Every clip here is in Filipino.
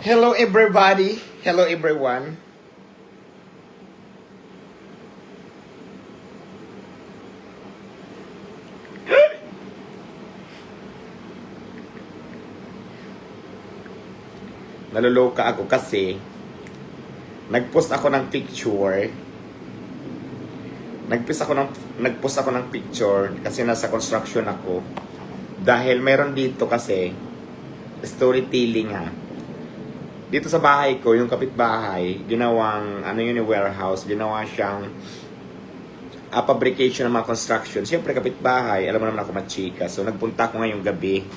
Hello everybody. Hello everyone. Naluloka ako kasi nagpost ako ng picture. Nagpost ako ng picture kasi nasa construction ako. Dahil meron dito kasi storytelling ha. Dito sa bahay ko, yung kapitbahay, ginawang, yung warehouse, ginawa siyang fabrication ng mga construction. Siyempre, kapitbahay, alam mo naman ako machika. So, nagpunta ako ngayong gabi.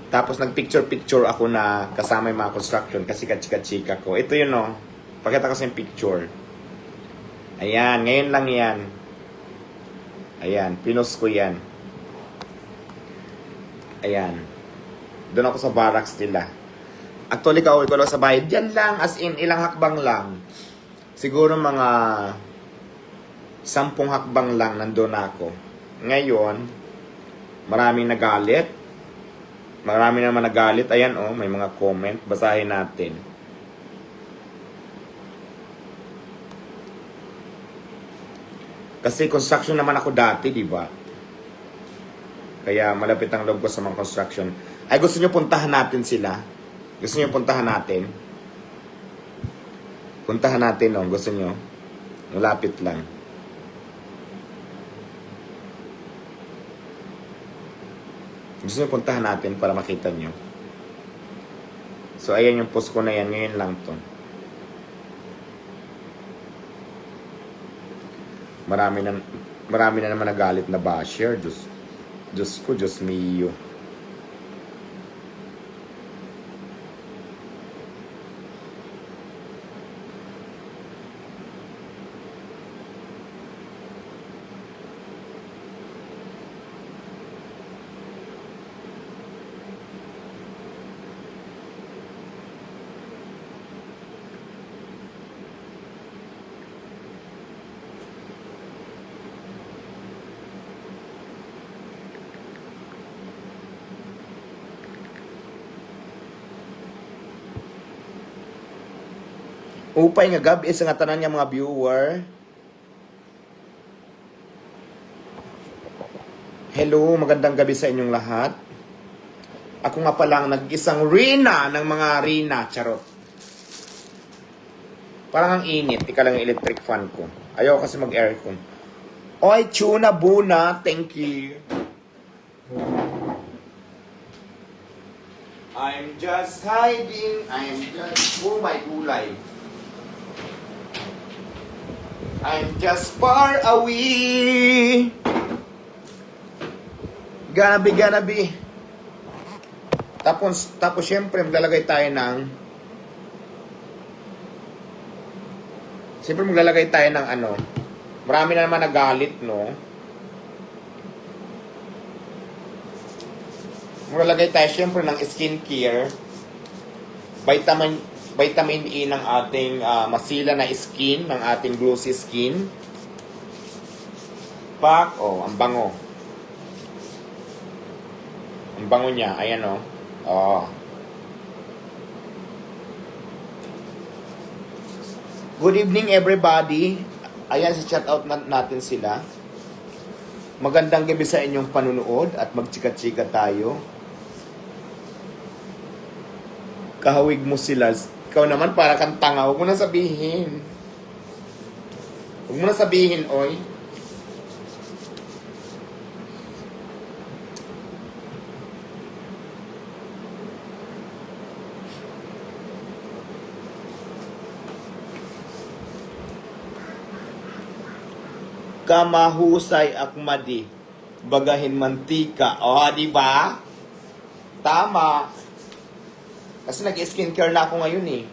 Tapos, nagpicture-picture ako na kasama yung mga construction kasi kachika-chika ko. Ito yun, no? Pakita ko sa yung picture. Ayan, ngayon lang yan. Ayan, pinost ko yan. Ayan. Doon ako sa barracks nila. Actually, kauwi ko lang sa bahay. Diyan lang, as in, ilang hakbang lang. Siguro mga 10 hakbang lang nandun ako. Ngayon, maraming nagalit. Marami naman nagalit. Ayan, oh, may mga comment. Basahin natin. Kasi construction naman ako dati, di ba? Kaya malapit ang loob ko sa mga construction. Ay, gusto nyo puntahan natin sila? Gusto nyo puntahan natin? Puntahan natin, no? Gusto nyo? Malapit lang. Gusto nyo puntahan natin para makita nyo? So, ayan yung post ko na yan. Ngayon lang to. Marami na naman nagalit na basher. Diyos ko, Diyos mio. Upay nga gabi sa nga tanan nga mga viewer. Hello, magandang gabi sa inyong lahat. Ako nga palang nag-isang Rina ng mga Rina, charot. Parang ang init, ika lang yung electric fan ko. Ayaw kasi mag-aircon. Oy, tuna buna, thank you. I'm just hiding, oh my gulay. I'm just far away. Gonna be. Tapos syempre, maglalagay tayo ng marami na naman nagalit, no? Maglalagay tayo syempre ng skincare. Vitamin E ng ating masila na skin, ng ating glossy skin. Ang bango. Ang bango niya, ayan o. Good evening everybody. Ayan, si-chat out natin sila. Magandang gabi sa inyong panunood at magchika-chika tayo. Kahawig mo sila. Ikaw naman para kang tanga. Huwag mo na sabihin. Oy. Kamahusay akmadi. Bagahin mantika. Di ba? Tama. Kasi nag-skincare na ako ngayon eh.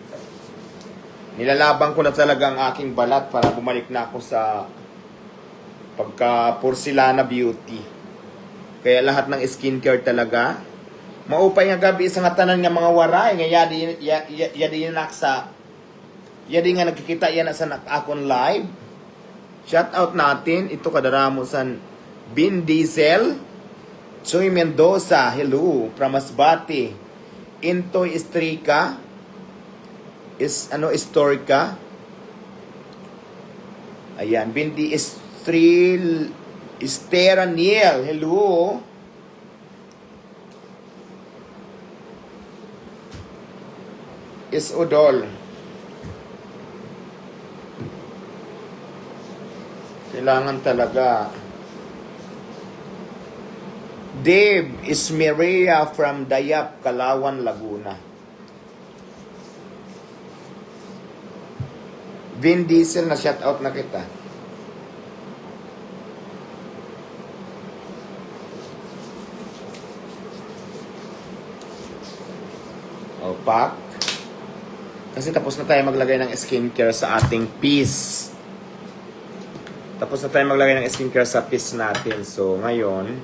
Nilalaban ko na talaga ang aking balat para bumalik na ako sa pagka-porcelana beauty. Kaya lahat ng skincare talaga. Maupay nga gabi sa nga tanan nga mga waray. Nga yadi nga nagkikita yan sa akong live. Shout out natin. Ito kadaramo sa Bin Diesel. Choy Mendoza. Hello. From Masbate. Intoy Estrika, Istorica. Ayan, Bindi Estera Niel. Hello. Udol. Kailangan talaga. Dave Ismeria from Dayap, Kalawan, Laguna. Vin Diesel, na shoutout na kita. Opak. Kasi tapos na tayo maglagay ng skincare sa ating piece. Tapos na tayo maglagay ng skincare sa piece natin. So, ngayon,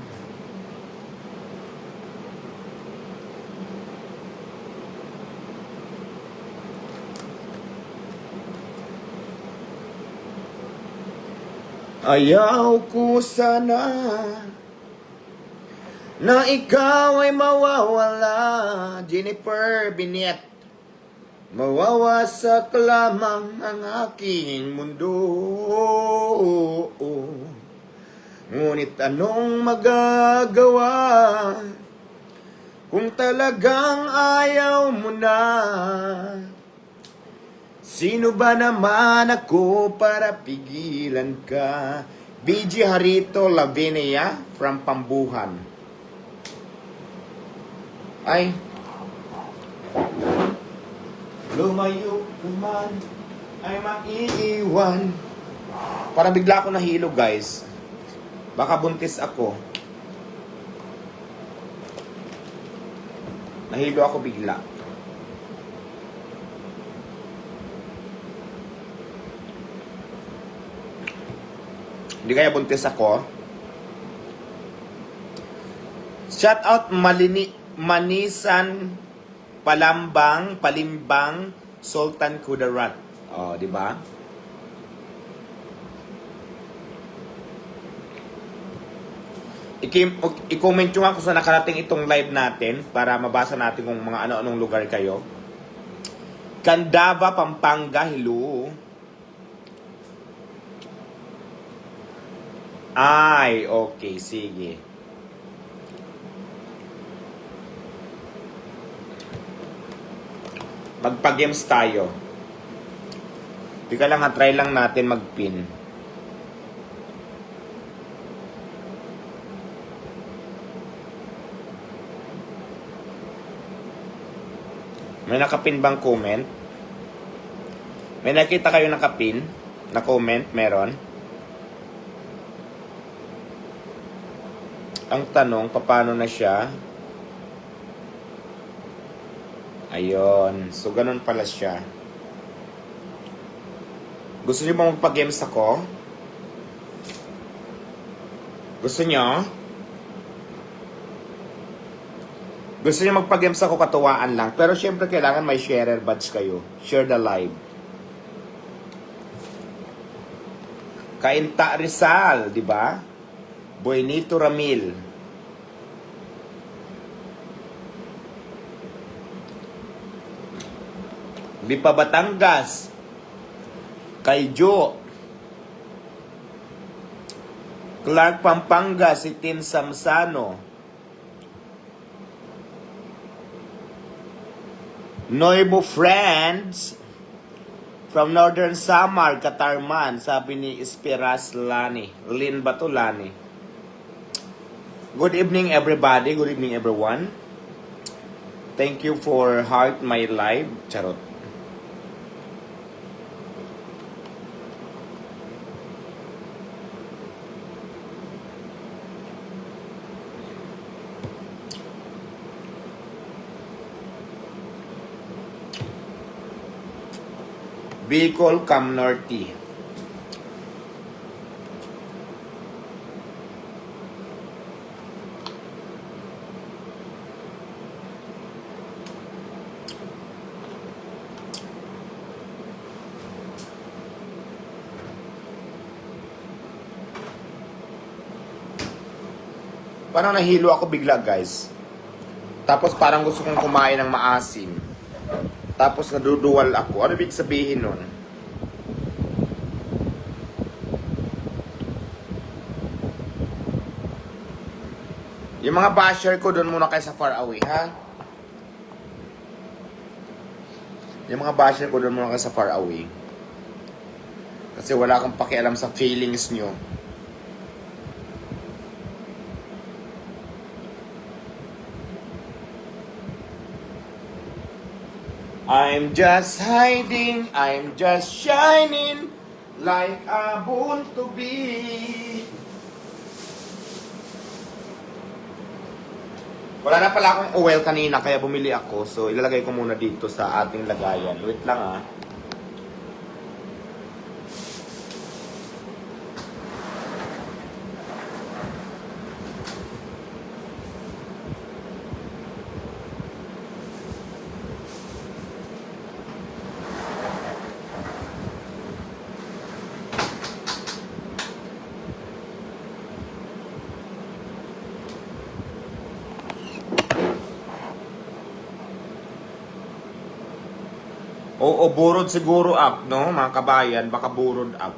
ayaw ko sana na ikaw ay mawawala, Jennifer Binet. Mawawasak lamang ang aking mundo. Ngunit anong magagawa kung talagang ayaw mo na? Sino ba naman ako para pigilan ka? BG Harito Lavinia from Pambuhan. Ay, lumayo naman ay maiiwan. Parang bigla ako nahilo, guys. Baka buntis ako. Nahilo ako bigla. Hindi kaya buntis ako. Shout out Manisan, Palimbang, Sultan Kudarat. Oh, di ba? I-comment nyo nga kung saan nakarating itong live natin para mabasa natin kung mga ano-anong lugar kayo. Candaba, Pampanga, hello. Ay, okay, sige. Magpa-games tayo. Teka lang, try lang natin mag-pin. May nakapin bang comment? May nakita kayo nakapin? Na comment? Meron? Ang tanong, paano na siya? Ayun. So, ganun pala siya. Gusto niyo ba magpa-games ako? Gusto niyo? Gusto niyo magpa-games ako, katuwaan lang. Pero syempre, kailangan may sharer badge kayo. Share the live. Kainta Rizal, di ba? Buenito Ramil. Lipa Batangas. Kay Jo. Clark Pampanga, si Tim Samsano. Noibo Friends from Northern Samar, Katarman, sabi ni Esperas Lani. Lin ba to, Lani? Good evening everybody, good evening everyone. Thank you for heart my live. Charot. Bicol, Cam Norte. Parang nahilo ako bigla, guys. Tapos parang gusto kong kumain ng maasim. Tapos naduduwal ako. Ano ibig sabihin nun? Yung mga basher ko, doon muna kayo sa far away, ha? Yung mga basher ko, doon muna kayo sa far away. Kasi wala akong pakialam sa feelings nyo. I'm just hiding, I'm just shining like a born to be. Wala na pala akong oil kanina kaya bumili ako. So ilalagay ko muna dito sa ating lagayan. Wait lang ah. Oo, burod siguro up, no? Mga kabayan, baka burod up.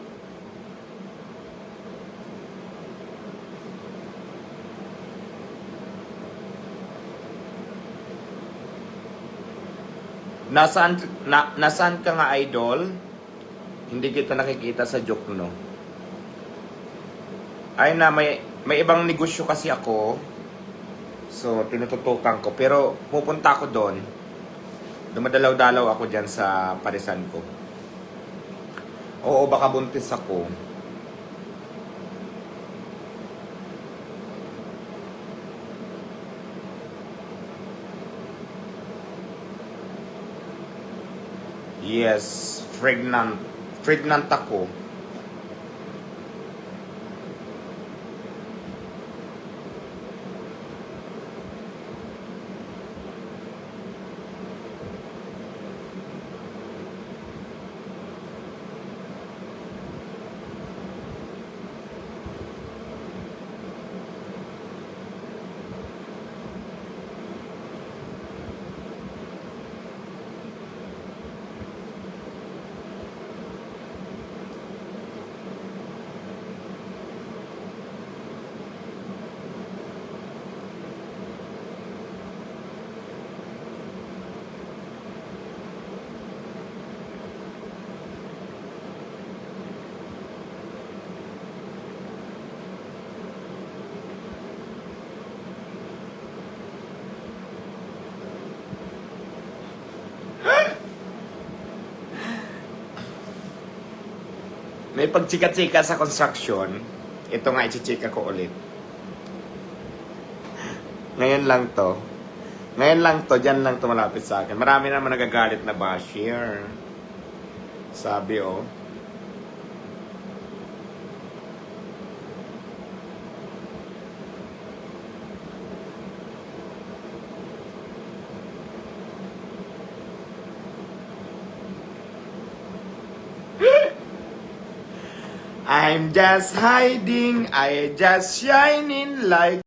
Nasaan ka nga, idol? Hindi kita nakikita sa joke, no? Ay na, may ibang negosyo kasi ako. So, tinututukan ko. Pero, pupunta ako doon. Dumadalaw-dalaw ako dyan sa parisan ko. Oo, baka buntis ako. Yes, pregnant. Pregnant ako. May pagchika-chika sa construction. Ito nga, ichichika ko ulit. Ngayon lang to. Ngayon lang to, dyan lang to malapit sa akin. Marami naman nagagalit na basher. Sabi oh. I'm just hiding, I just shining like